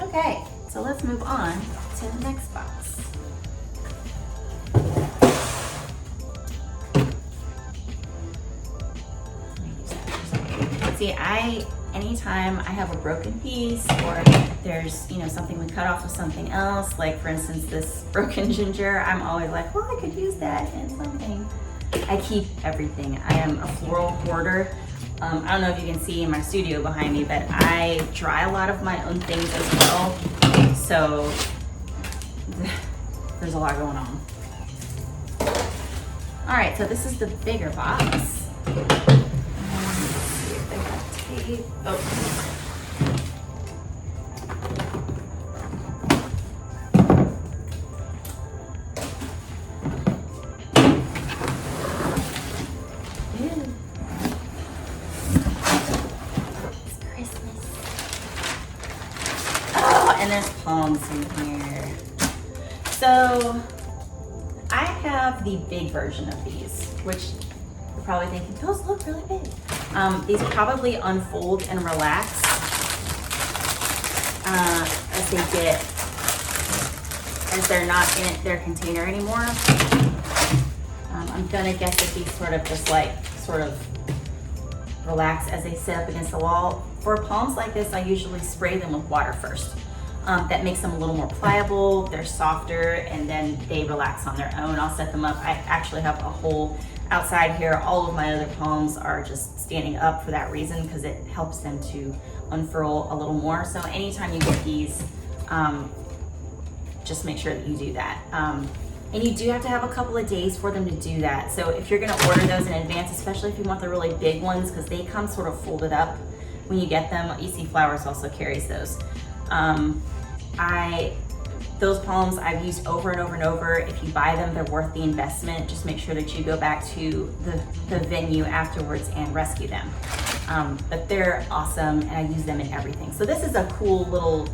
Okay, so let's move on to the next box. See, anytime I have a broken piece or there's, you know, something we cut off of something else, like for instance, this broken ginger, I'm always like, well, I could use that in something. I keep everything. I am a floral hoarder. I don't know if you can see in my studio behind me, but I dry a lot of my own things as well. So there's a lot going on. All right, so this is the bigger box. Oh. Ew. It's Christmas. Oh, and there's palms in here. So I have the big version of these, which you're probably thinking, those look really big. These probably unfold and relax as they're not in their container anymore. I'm gonna guess that these sort of relax as they sit up against the wall. For palms like this, I usually spray them with water first. That makes them a little more pliable, they're softer, and then they relax on their own. I'll set them up. I actually have a whole outside here. All of my other palms are just standing up for that reason, because it helps them to unfurl a little more. So anytime you get these, just make sure that you do that. And you do have to have a couple of days for them to do that. So if you're gonna order those in advance, especially if you want the really big ones, because they come sort of folded up when you get them. Flowers also carries those. Those palms I've used over and over and over. If you buy them, they're worth the investment. Just make sure that you go back to the venue afterwards and rescue them. But they're awesome, and I use them in everything. So this is a cool little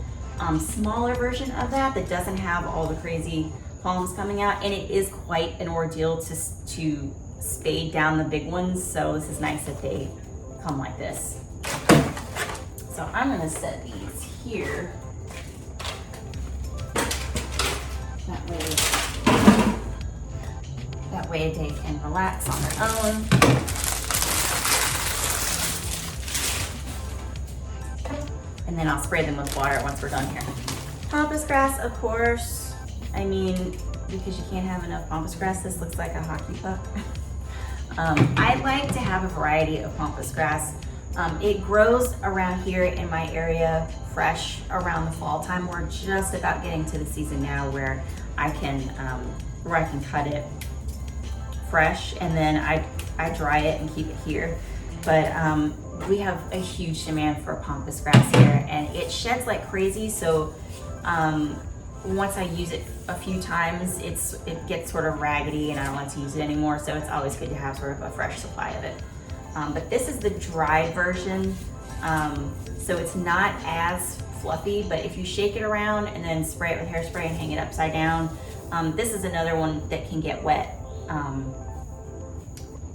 smaller version of that doesn't have all the crazy palms coming out, and it is quite an ordeal to spade down the big ones. So this is nice that they come like this. So I'm gonna set these here. That way they can relax on their own. And then I'll spray them with water once we're done here. Pampas grass, of course. I mean, because you can't have enough pampas grass, this looks like a hockey puck. I like to have a variety of pampas grass. It grows around here in my area fresh around the fall time. We're just about getting to the season now where I can cut it fresh, and then I dry it and keep it here. But we have a huge demand for pampas grass here, and it sheds like crazy. So once I use it a few times, it gets sort of raggedy, and I don't like to use it anymore. So it's always good to have sort of a fresh supply of it. But this is the dried version, so it's not as fluffy, but if you shake it around and then spray it with hairspray and hang it upside down, this is another one that can get wet.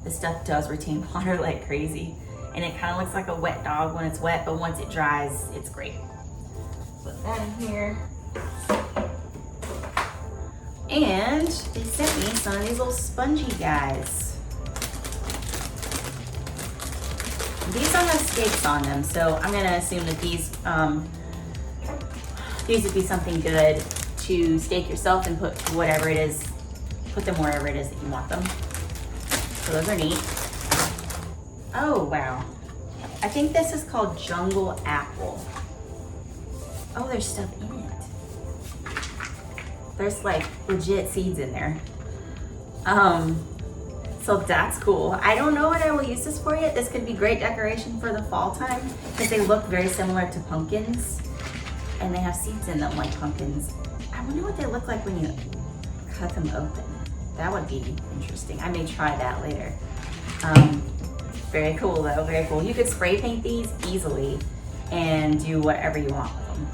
This stuff does retain water like crazy, and it kind of looks like a wet dog when it's wet, but once it dries, it's great. Put that in here. And they sent me some of these little spongy guys. These don't have stakes on them, so I'm gonna assume that these would be something good to stake yourself and put whatever it is, put them wherever it is that you want them. So those are neat. Oh, wow. I think this is called Jungle Apple. Oh, there's stuff in it. There's like legit seeds in there. So that's cool. I don't know what I will use this for yet. This could be great decoration for the fall time because they look very similar to pumpkins and they have seeds in them like pumpkins. I wonder what they look like when you cut them open. That would be interesting. I may try that later. Very cool though, very cool. You could spray paint these easily and do whatever you want with them.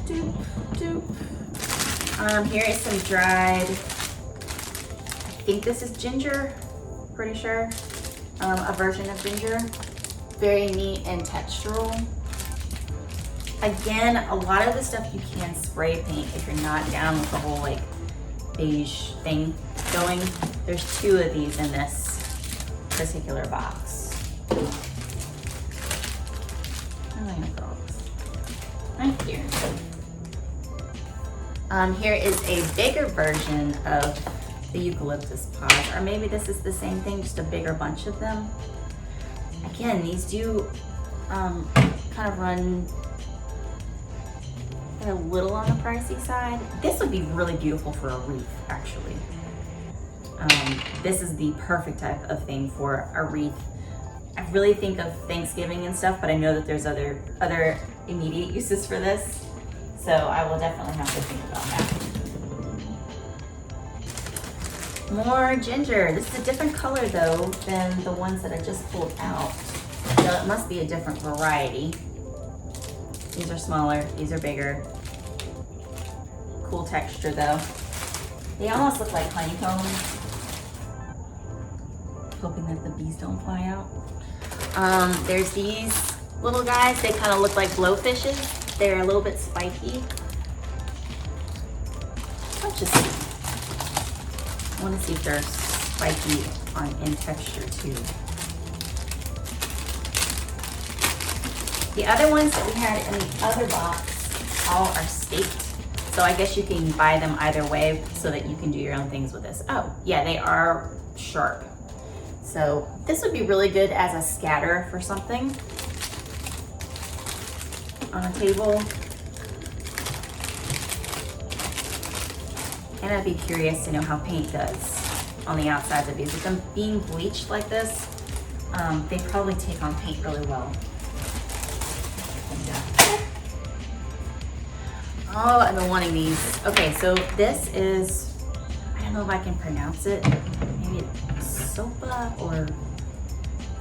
Doop, doop. Here is some dried, I think this is ginger, pretty sure. A version of ginger. Very neat and textural. Again, a lot of the stuff you can spray paint if you're not down with the whole like beige thing going. There's 2 of these in this particular box. Right here. Here is a bigger version of the eucalyptus pods, or maybe this is the same thing, just a bigger bunch of them. Again, these do kind of run a little on the pricey side. This would be really beautiful for a wreath, actually. This is the perfect type of thing for a wreath. I really think of Thanksgiving and stuff, but I know that there's other immediate uses for this. So I will definitely have to think about that. More ginger. This is a different color though than the ones that I just pulled out. So it must be a different variety. These are smaller, these are bigger. Cool texture though. They almost look like honeycombs. Hoping that the bees don't fly out. There's these little guys. They kind of look like blowfishes. They're a little bit spiky. Let's just see. I want to see if they're spiky in texture too. The other ones that we had in the other box all are staked. So I guess you can buy them either way so that you can do your own things with this. Oh, yeah, they are sharp. So this would be really good as a scatter for something on a table. And I'd be curious to know how paint does on the outsides of these. With them being bleached like this, they probably take on paint really well. Oh, I've been wanting these. Okay, so this is, I don't know if I can pronounce it. Maybe it's sopa or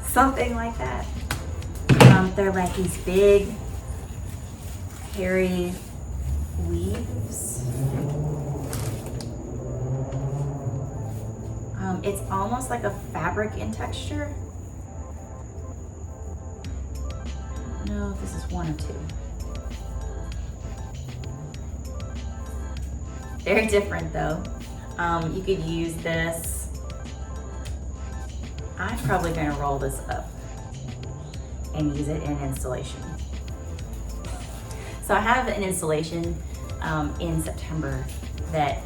something like that. They're like these big, hairy weaves. It's almost like a fabric in texture. I don't know if this is one or two. Very different though. You could use this. I'm probably gonna roll this up and use it in installation. So I have an installation in September that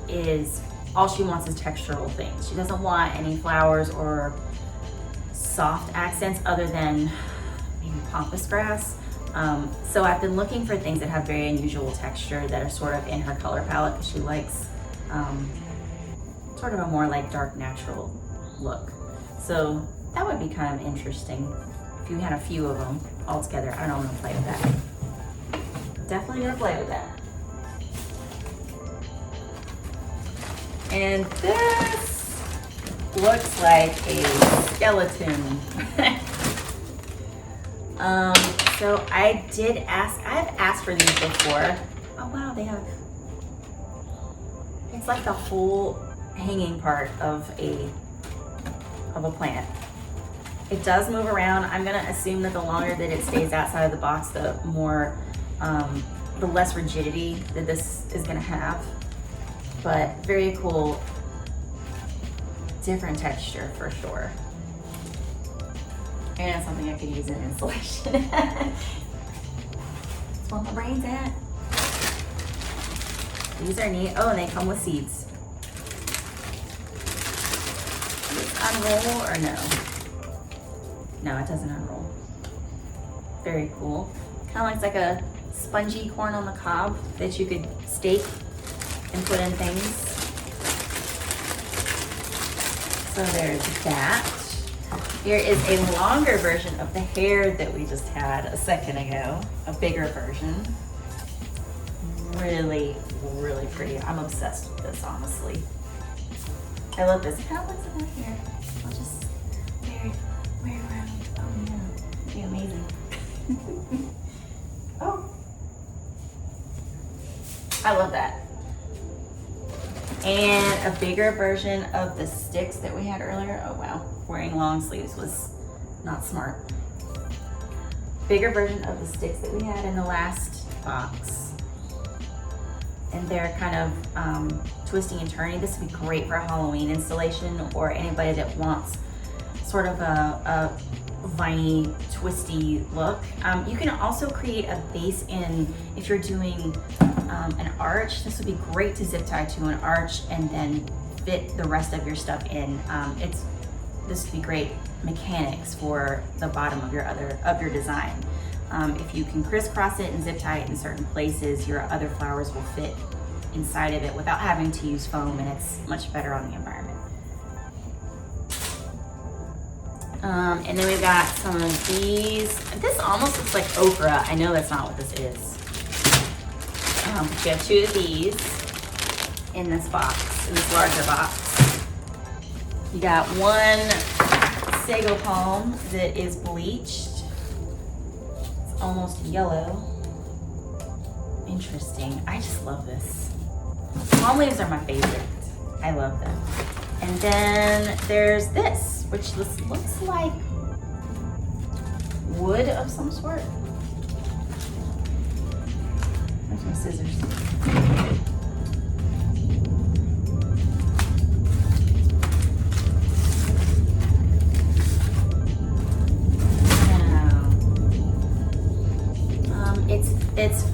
is, all she wants is textural things. She doesn't want any flowers or soft accents other than maybe pampas grass. So I've been looking for things that have very unusual texture that are sort of in her color palette because she likes sort of a more like dark natural look. So that would be kind of interesting if you had a few of them all together. I don't know, I'm gonna play with that. Definitely gonna play with that. And this looks like a skeleton. So I did ask, I've asked for these before. Oh wow, they have, it's like the whole hanging part of a plant. It does move around. I'm gonna assume that the longer that it stays outside of the box, the more, the less rigidity that this is gonna have. But very cool, different texture for sure. And something I could use in insulation. That's where my brain's at. These are neat. Oh, and they come with seeds. Does this unroll or no? No, it doesn't unroll. Very cool. Kind of looks like a spongy corn on the cob that you could stake and put in things. So there's that. Here is a longer version of the hair that we just had a second ago, a bigger version. Really, really pretty. I'm obsessed with this, honestly. I love this. It kind of looks like my hair. I'll just wear it around. Oh yeah, it'd be amazing. Oh, I love that. And a bigger version of the sticks that we had earlier. Oh wow, wearing long sleeves was not smart. bigger version of the sticks that we had in the last box. And they're kind of twisty and turny. This would be great for a Halloween installation or anybody that wants sort of a viney, twisty look. You can also create a base in, if you're doing an arch, this would be great to zip tie to an arch and then fit the rest of your stuff in. This would be great mechanics for the bottom of your design. If you can crisscross it and zip tie it in certain places, your other flowers will fit inside of it without having to use foam, and it's much better on the environment. And then we've got some of these. This almost looks like okra. I know that's not what this is. We have 2 of these in this box, in this larger box. You got 1 sago palm that is bleached. It's almost yellow. Interesting. I just love this. Palm leaves are my favorite. I love them. And then there's this, which looks like wood of some sort. There's my scissors. It's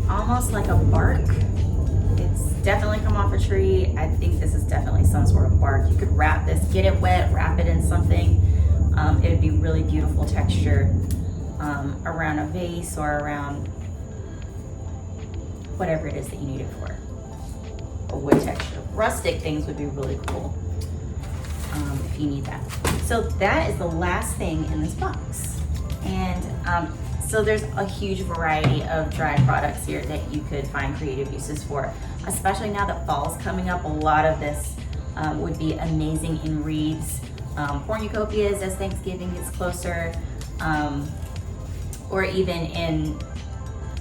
almost like a bark. It's definitely come off a tree. I think this is definitely some sort of bark. You could wrap this, get it wet, wrap it in something. It would be really beautiful texture around a vase or around whatever it is that you need it for. Or wood texture. Rustic things would be really cool if you need that. So that is the last thing in this box. And so there's a huge variety of dried products here that you could find creative uses for, especially now that fall's coming up. A lot of this would be amazing in wreaths, cornucopias as Thanksgiving gets closer, or even in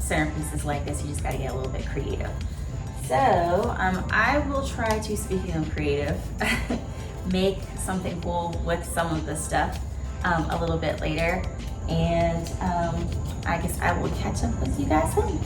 centerpieces like this. You just gotta get a little bit creative. So I will try to, speaking of creative, make something cool with some of this stuff a little bit later. And I guess I will catch up with you guys soon.